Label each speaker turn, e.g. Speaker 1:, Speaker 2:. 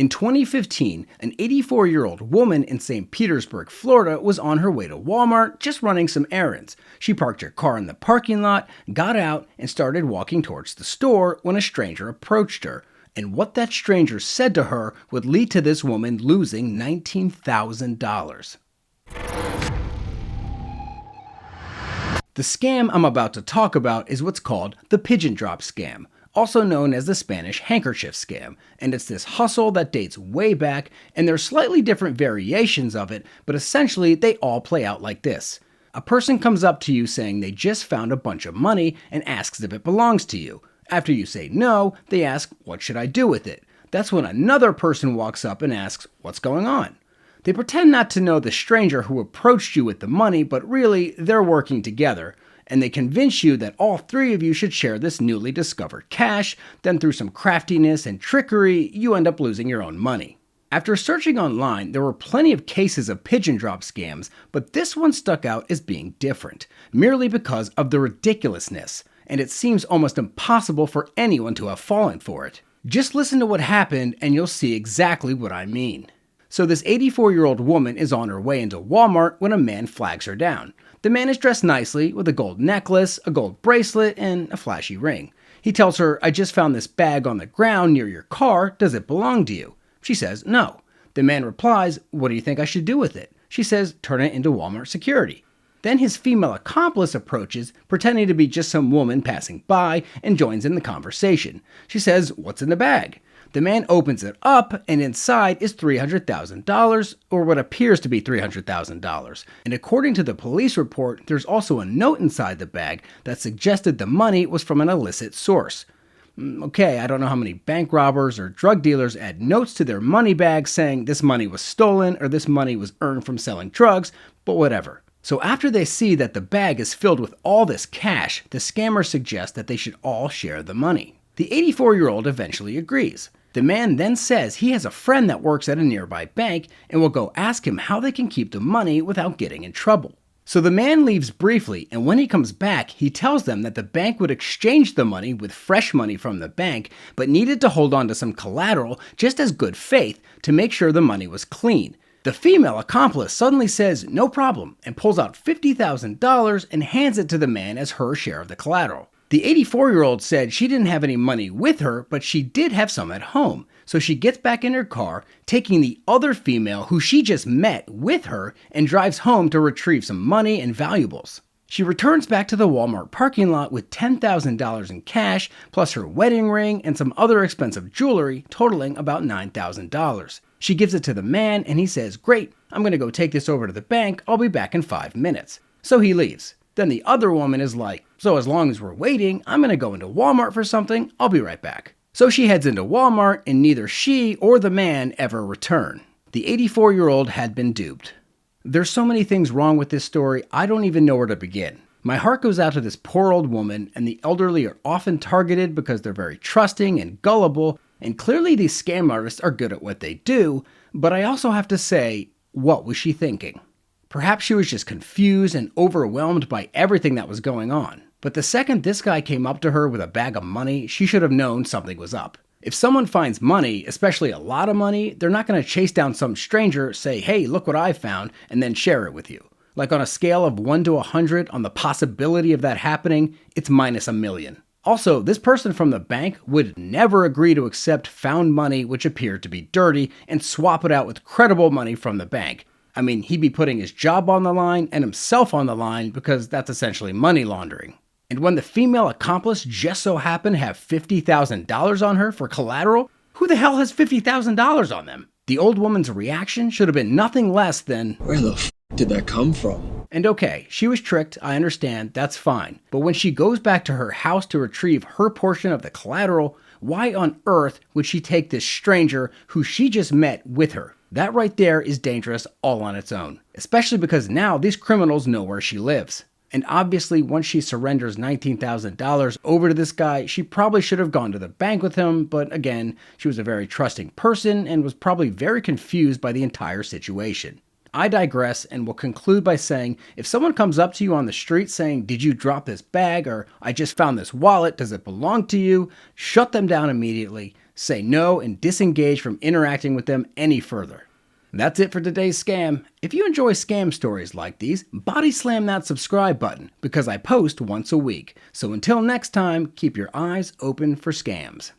Speaker 1: In 2015, an 84-year-old woman in St. Petersburg, Florida was on her way to Walmart just running some errands. She parked her car in the parking lot, got out, and started walking towards the store when a stranger approached her. And what that stranger said to her would lead to this woman losing $19,000. The scam I'm about to talk about is what's called the pigeon drop scam, also known as the Spanish handkerchief scam, and it's this hustle that dates way back, and there's slightly different variations of it, but essentially they all play out like this. A person comes up to you saying they just found a bunch of money and asks if it belongs to you. After you say no, they ask, "What should I do with it?" That's when another person walks up and asks, "What's going on?" They pretend not to know the stranger who approached you with the money, but really, they're working together. And they convince you that all three of you should share this newly discovered cash, then through some craftiness and trickery, you end up losing your own money. After searching online, there were plenty of cases of pigeon drop scams, but this one stuck out as being different, merely because of the ridiculousness, and it seems almost impossible for anyone to have fallen for it. Just listen to what happened and you'll see exactly what I mean. So this 84-year-old woman is on her way into Walmart when a man flags her down. The man is dressed nicely with a gold necklace, a gold bracelet, and a flashy ring. He tells her, "I just found this bag on the ground near your car. Does it belong to you?" She says, "No." The man replies, "What do you think I should do with it?" She says, "Turn it into Walmart security." Then his female accomplice approaches, pretending to be just some woman passing by, and joins in the conversation. She says, "What's in the bag?" The man opens it up, and inside is $300,000, or what appears to be $300,000. And according to the police report, there's also a note inside the bag that suggested the money was from an illicit source. Okay, I don't know how many bank robbers or drug dealers add notes to their money bags saying this money was stolen or this money was earned from selling drugs, but whatever. So after they see that the bag is filled with all this cash, the scammer suggests that they should all share the money. The 84-year-old eventually agrees. The man then says he has a friend that works at a nearby bank and will go ask him how they can keep the money without getting in trouble. So the man leaves briefly, and when he comes back, he tells them that the bank would exchange the money with fresh money from the bank, but needed to hold on to some collateral just as good faith to make sure the money was clean. The female accomplice suddenly says no problem and pulls out $50,000 and hands it to the man as her share of the collateral. The 84-year-old said she didn't have any money with her, but she did have some at home. So she gets back in her car, taking the other female who she just met with her, and drives home to retrieve some money and valuables. She returns back to the Walmart parking lot with $10,000 in cash, plus her wedding ring and some other expensive jewelry, totaling about $9,000. She gives it to the man, and he says, "Great, I'm going to go take this over to the bank. I'll be back in 5 minutes." So he leaves. Then the other woman is like, "So as long as we're waiting, I'm going to go into Walmart for something. I'll be right back." So she heads into Walmart, and neither she or the man ever return. The 84-year-old had been duped. There's so many things wrong with this story, I don't even know where to begin. My heart goes out to this poor old woman, and the elderly are often targeted because they're very trusting and gullible, and clearly these scam artists are good at what they do, but I also have to say, what was she thinking? Perhaps she was just confused and overwhelmed by everything that was going on. But the second this guy came up to her with a bag of money, she should have known something was up. If someone finds money, especially a lot of money, they're not going to chase down some stranger, say, "Hey, look what I found," and then share it with you. Like on a scale of 1 to 100 on the possibility of that happening, it's minus a million. Also, this person from the bank would never agree to accept found money which appeared to be dirty and swap it out with credible money from the bank. I mean, he'd be putting his job on the line and himself on the line because that's essentially money laundering. And when the female accomplice just so happened to have $50,000 on her for collateral, who the hell has $50,000 on them? The old woman's reaction should have been nothing less than,
Speaker 2: "Where the f*** did that come from?"
Speaker 1: And okay, she was tricked, I understand, that's fine. But when she goes back to her house to retrieve her portion of the collateral, why on earth would she take this stranger who she just met with her? That right there is dangerous all on its own, especially because now these criminals know where she lives. And obviously, once she surrenders $19,000 over to this guy, she probably should have gone to the bank with him, but again, she was a very trusting person and was probably very confused by the entire situation. I digress and will conclude by saying, if someone comes up to you on the street saying, "Did you drop this bag?" or "I just found this wallet, does it belong to you?" shut them down immediately. say no, and disengage from interacting with them any further. That's it for today's scam. If you enjoy scam stories like these, body slam that subscribe button because I post once a week. So until next time, keep your eyes open for scams.